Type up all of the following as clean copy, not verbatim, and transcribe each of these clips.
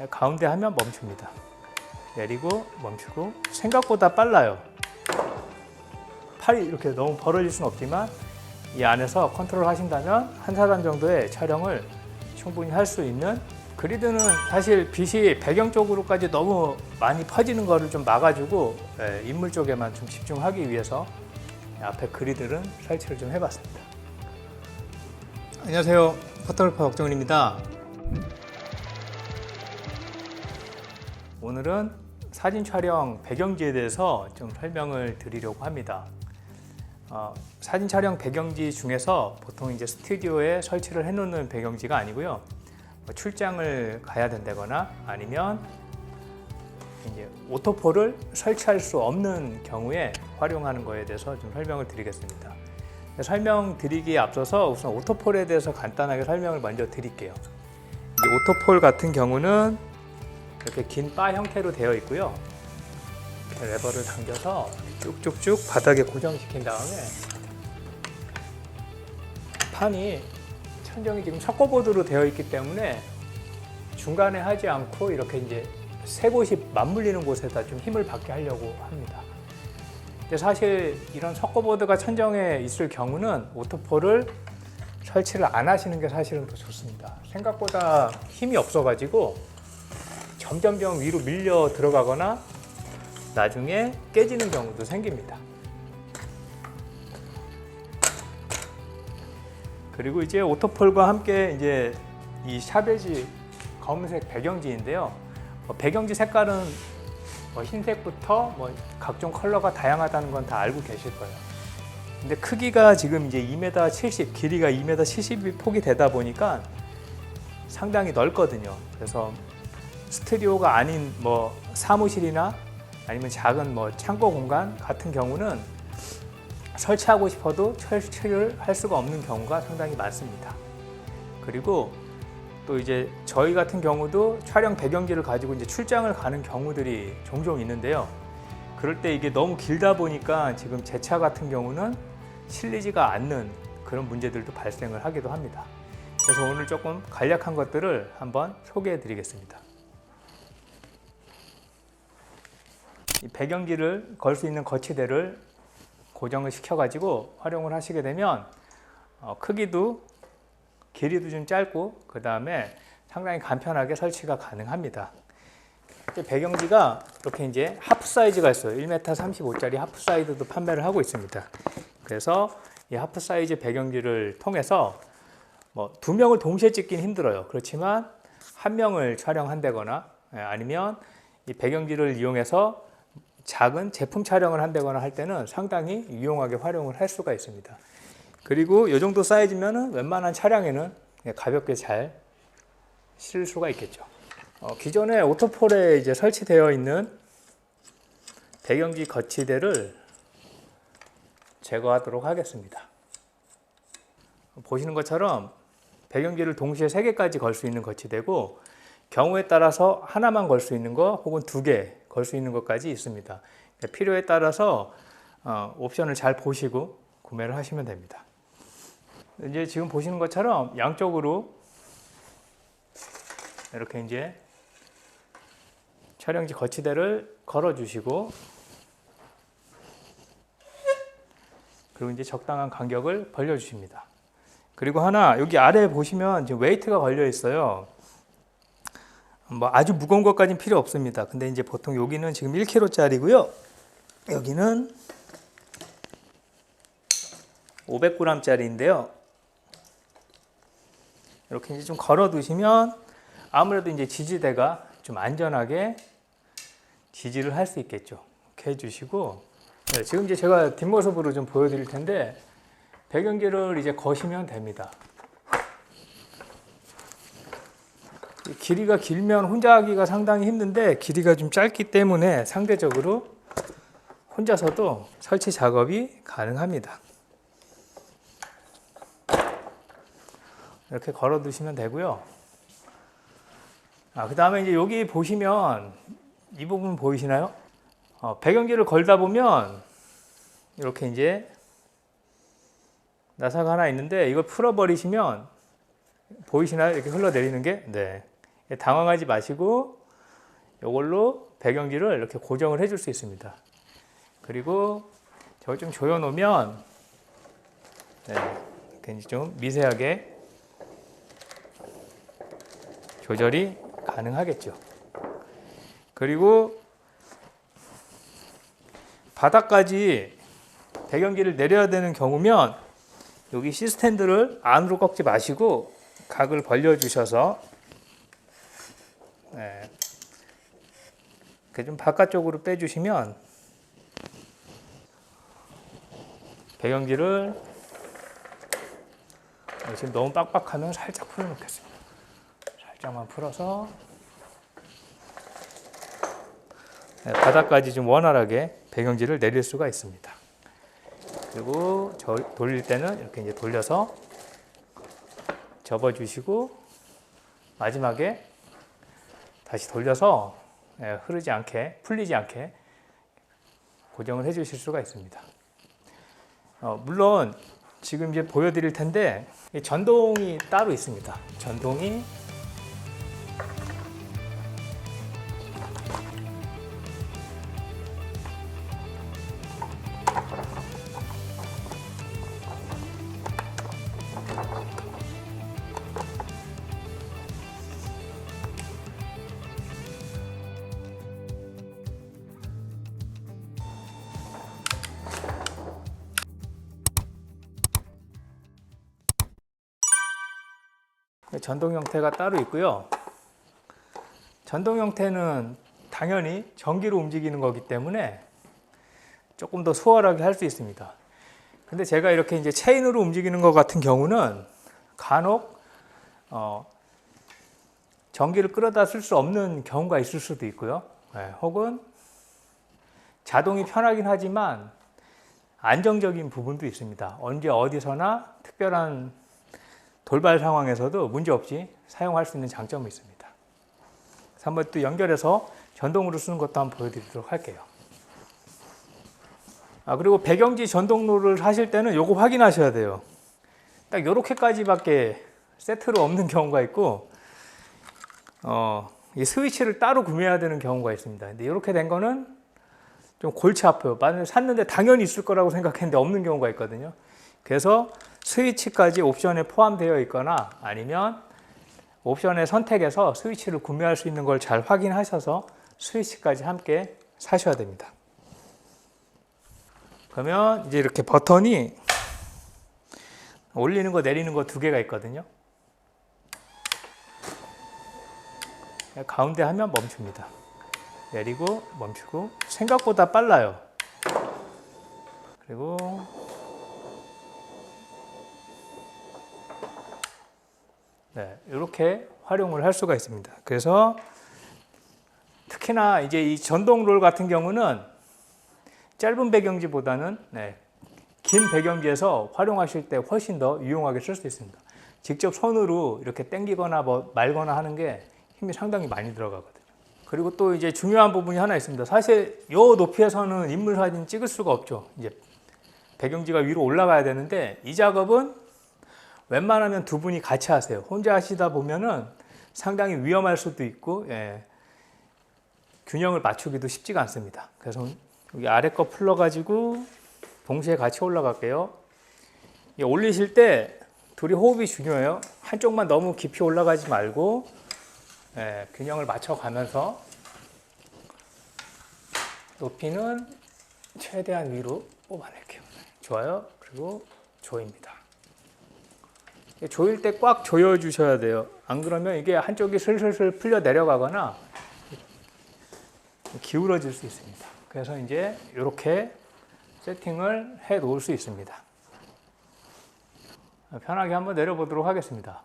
가운데 하면 멈춥니다. 내리고 멈추고. 생각보다 빨라요. 팔이 이렇게 너무 벌어질 수는 없지만 이 안에서 컨트롤 하신다면 한 사람 정도의 촬영을 충분히 할 수 있는. 그리드는 사실 빛이 배경 쪽으로까지 너무 많이 퍼지는 거를 좀 막아주고 인물 쪽에만 좀 집중하기 위해서 앞에 그리드는 설치를 좀 해봤습니다. 안녕하세요, 포토그래퍼 박정훈입니다. 오늘은 사진 촬영 배경지에 대해서 좀 설명을 드리려고 합니다. 사진 촬영 배경지 중에서 보통 이제 스튜디오에 설치를 해놓는 배경지가 아니고요. 출장을 가야 된다거나 아니면 이제 오토폴을 설치할 수 없는 경우에 활용하는 거에 대해서 좀 설명을 드리겠습니다. 설명드리기에 앞서서 우선 오토폴에 대해서 간단하게 설명을 먼저 드릴게요. 이 오토폴 같은 경우는 이렇게 긴 바 형태로 되어 있고요. 이렇게 레버를 당겨서 쭉쭉쭉 바닥에 고정시킨 다음에 판이 천정이 지금 석고보드로 되어 있기 때문에 중간에 하지 않고 이렇게 이제 세 곳이 맞물리는 곳에다 좀 힘을 받게 하려고 합니다. 근데 사실 이런 석고보드가 천정에 있을 경우는 오토폴을 설치를 안 하시는 게 사실은 더 좋습니다. 생각보다 힘이 없어가지고 점점점 위로 밀려 들어가거나 나중에 깨지는 경우도 생깁니다. 그리고 이제 오토폴과 함께 이제 이 샤베지 검은색 배경지인데요. 배경지 색깔은 흰색부터 각종 컬러가 다양하다는 건 다 알고 계실 거예요. 근데 크기가 지금 이제 2m 70, 길이가 2m 70이 폭이 되다 보니까 상당히 넓거든요. 그래서 스튜디오가 아닌 사무실이나 아니면 작은 창고 공간 같은 경우는 설치하고 싶어도 설치를 할 수가 없는 경우가 상당히 많습니다. 그리고 또 이제 저희 같은 경우도 촬영 배경지를 가지고 이제 출장을 가는 경우들이 종종 있는데요. 그럴 때 이게 너무 길다 보니까 지금 제 차 같은 경우는 실리지가 않는 그런 문제들도 발생을 하기도 합니다. 그래서 오늘 조금 간략한 것들을 한번 소개해 드리겠습니다. 이 배경지를 걸 수 있는 거치대를 고정을 시켜가지고 활용을 하시게 되면 크기도 길이도 좀 짧고 그 다음에 상당히 간편하게 설치가 가능합니다. 배경지가 이렇게 이제 하프 사이즈가 있어요. 1m 35짜리 하프 사이즈도 판매를 하고 있습니다. 그래서 이 하프 사이즈 배경지를 통해서 두 명을 동시에 찍기는 힘들어요. 그렇지만 한 명을 촬영한다거나 아니면 이 배경지를 이용해서 작은 제품 촬영을 한다거나 할 때는 상당히 유용하게 활용을 할 수가 있습니다. 그리고 이 정도 사이즈면 웬만한 차량에는 가볍게 잘 실을 수가 있겠죠. 기존에 오토폴에 이제 설치되어 있는 배경지 거치대를 제거하도록 하겠습니다. 보시는 것처럼 배경지를 동시에 3개까지 걸 수 있는 거치대고 경우에 따라서 하나만 걸 수 있는 거 혹은 2개 걸 수 있는 것까지 있습니다. 필요에 따라서 옵션을 잘 보시고 구매를 하시면 됩니다. 이제 지금 보시는 것처럼 양쪽으로 이렇게 이제 촬영지 거치대를 걸어 주시고 그리고 이제 적당한 간격을 벌려 주십니다. 그리고 하나 여기 아래 보시면 지금 웨이트가 걸려 있어요. 아주 무거운 것까지는 필요 없습니다. 근데 이제 보통 여기는 지금 1kg짜리고요. 여기는 500g짜리인데요. 이렇게 이제 좀 걸어 두시면 아무래도 이제 지지대가 좀 안전하게 지지를 할 수 있겠죠. 이렇게 해주시고 지금 이제 제가 뒷모습으로 좀 보여드릴 텐데 배경지를 이제 거시면 됩니다. 길이가 길면 혼자 하기가 상당히 힘든데 길이가 좀 짧기 때문에 상대적으로 혼자서도 설치 작업이 가능합니다. 이렇게 걸어 두시면 되고요. 그 다음에 이제 여기 보시면 이 부분 보이시나요? 배경지를 걸다 보면 이렇게 이제 나사가 하나 있는데 이걸 풀어버리시면 보이시나요? 이렇게 흘러내리는 게? 네. 당황하지 마시고 이걸로 배경지를 이렇게 고정을 해줄 수 있습니다. 그리고 저걸 좀 조여놓으면 이렇게 좀 미세하게 조절이 가능하겠죠. 그리고 바닥까지 배경지를 내려야 되는 경우면 여기 시스탠드를 안으로 꺾지 마시고 각을 벌려 주셔서 이렇게 좀 바깥쪽으로 빼주시면 배경지를 지금 너무 빡빡하면 살짝 풀어놓겠습니다. 살짝만 풀어서 바닥까지 좀 원활하게 배경지를 내릴 수가 있습니다. 그리고 돌릴 때는 이렇게 이제 돌려서 접어주시고 마지막에 다시 돌려서 흐르지 않게, 풀리지 않게 고정을 해주실 수가 있습니다. 물론 지금 이제 보여드릴 텐데 전동이 따로 있습니다. 전동이 전동 형태가 따로 있고요. 전동 형태는 당연히 전기로 움직이는 거기 때문에 조금 더 수월하게 할 수 있습니다. 근데 제가 이렇게 이제 체인으로 움직이는 것 같은 경우는 간혹 전기를 끌어다 쓸 수 없는 경우가 있을 수도 있고요. 혹은 자동이 편하긴 하지만 안정적인 부분도 있습니다. 언제 어디서나 특별한 돌발 상황에서도 문제없이 사용할 수 있는 장점이 있습니다. 그래서 한번 또 연결해서 전동으로 쓰는 것도 한번 보여드리도록 할게요. 그리고 배경지 전동로를 하실 때는 이거 확인하셔야 돼요. 딱 이렇게까지밖에 세트로 없는 경우가 있고 이 스위치를 따로 구매해야 되는 경우가 있습니다. 근데 이렇게 된 거는 좀 골치 아파요. 만약에 샀는데 당연히 있을 거라고 생각했는데 없는 경우가 있거든요. 그래서 스위치까지 옵션에 포함되어 있거나 아니면 옵션의 선택에서 스위치를 구매할 수 있는 걸 잘 확인하셔서 스위치까지 함께 사셔야 됩니다. 그러면 이제 이렇게 버튼이 올리는 거 내리는 거 두 개가 있거든요. 가운데 하면 멈춥니다. 내리고 멈추고 생각보다 빨라요. 그리고 이렇게 활용을 할 수가 있습니다. 그래서 특히나 이제 이 전동 롤 같은 경우는 짧은 배경지보다는 긴 배경지에서 활용하실 때 훨씬 더 유용하게 쓸 수 있습니다. 직접 손으로 이렇게 당기거나 말거나 하는 게 힘이 상당히 많이 들어가거든요. 그리고 또 이제 중요한 부분이 하나 있습니다. 사실 이 높이에서는 인물 사진 찍을 수가 없죠. 이제 배경지가 위로 올라가야 되는데 이 작업은 웬만하면 두 분이 같이 하세요. 혼자 하시다 보면은 상당히 위험할 수도 있고 균형을 맞추기도 쉽지가 않습니다. 그래서 여기 아래 거 풀러가지고 동시에 같이 올라갈게요. 올리실 때 둘이 호흡이 중요해요. 한쪽만 너무 깊이 올라가지 말고 균형을 맞춰가면서 높이는 최대한 위로 뽑아낼게요. 좋아요. 그리고 조입니다. 조일 때 꽉 조여 주셔야 돼요. 안 그러면 이게 한쪽이 슬슬슬 풀려 내려가거나 기울어질 수 있습니다. 그래서 이제 이렇게 세팅을 해 놓을 수 있습니다. 편하게 한번 내려보도록 하겠습니다.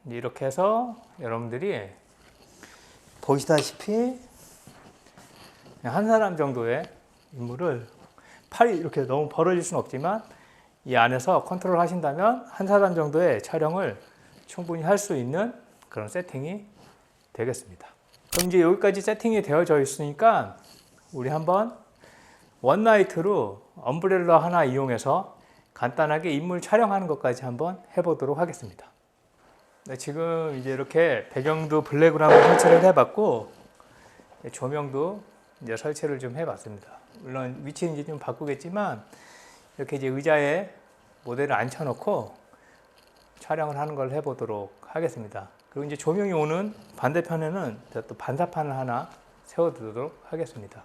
이렇게 해서 여러분들이 보시다시피 한 사람 정도의 인물을 팔이 이렇게 너무 벌어질 수는 없지만 이 안에서 컨트롤 하신다면 한 사람 정도의 촬영을 충분히 할 수 있는 그런 세팅이 되겠습니다. 그럼 이제 여기까지 세팅이 되어져 있으니까 우리 한번 원나이트로 엄브렐러 하나 이용해서 간단하게 인물 촬영하는 것까지 한번 해보도록 하겠습니다. 네, 지금 이제 이렇게 배경도 블랙으로 한번 설치를 해봤고 조명도 이제 설치를 좀 해봤습니다. 물론 위치는 이제 좀 바꾸겠지만 이렇게 이제 의자에 모델을 앉혀놓고 촬영을 하는 걸 해보도록 하겠습니다. 그리고 이제 조명이 오는 반대편에는 또 반사판을 하나 세워두도록 하겠습니다.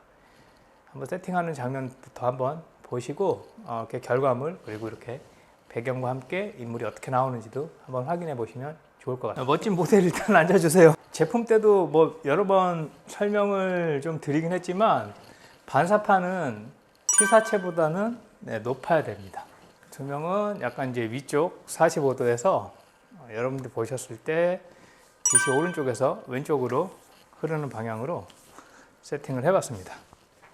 한번 세팅하는 장면부터 한번 보시고 이렇게 결과물 그리고 이렇게 배경과 함께 인물이 어떻게 나오는지도 한번 확인해 보시면 좋을 것 같아요. 멋진 모델 일단 앉아주세요. 제품 때도 뭐 여러 번 설명을 좀 드리긴 했지만 반사판은 피사체보다는 높아야 됩니다. 조명은 약간 이제 위쪽 45도에서 여러분들 보셨을 때 빛이 오른쪽에서 왼쪽으로 흐르는 방향으로 세팅을 해봤습니다.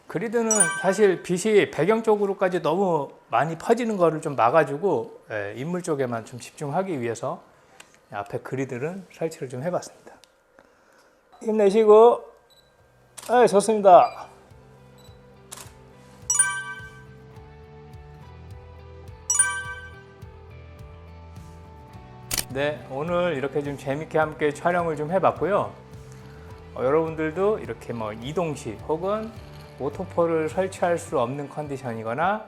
그리드는 사실 빛이 배경 쪽으로까지 너무 많이 퍼지는 거를 좀 막아주고 인물 쪽에만 좀 집중하기 위해서 앞에 그리드는 설치를 좀 해봤습니다. 힘내시고, 좋습니다. 네, 오늘 이렇게 좀 재밌게 함께 촬영을 좀 해봤고요. 여러분들도 이렇게 뭐 이동시 혹은 오토폴을 설치할 수 없는 컨디션이거나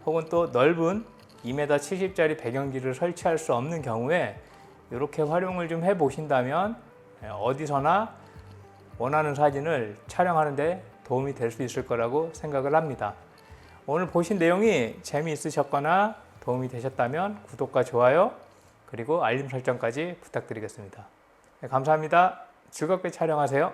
혹은 또 넓은 2m70짜리 배경지를 설치할 수 없는 경우에 이렇게 활용을 좀 해 보신다면 어디서나 원하는 사진을 촬영하는 데 도움이 될 수 있을 거라고 생각을 합니다. 오늘 보신 내용이 재미있으셨거나 도움이 되셨다면 구독과 좋아요 그리고 알림 설정까지 부탁드리겠습니다. 네, 감사합니다. 즐겁게 촬영하세요.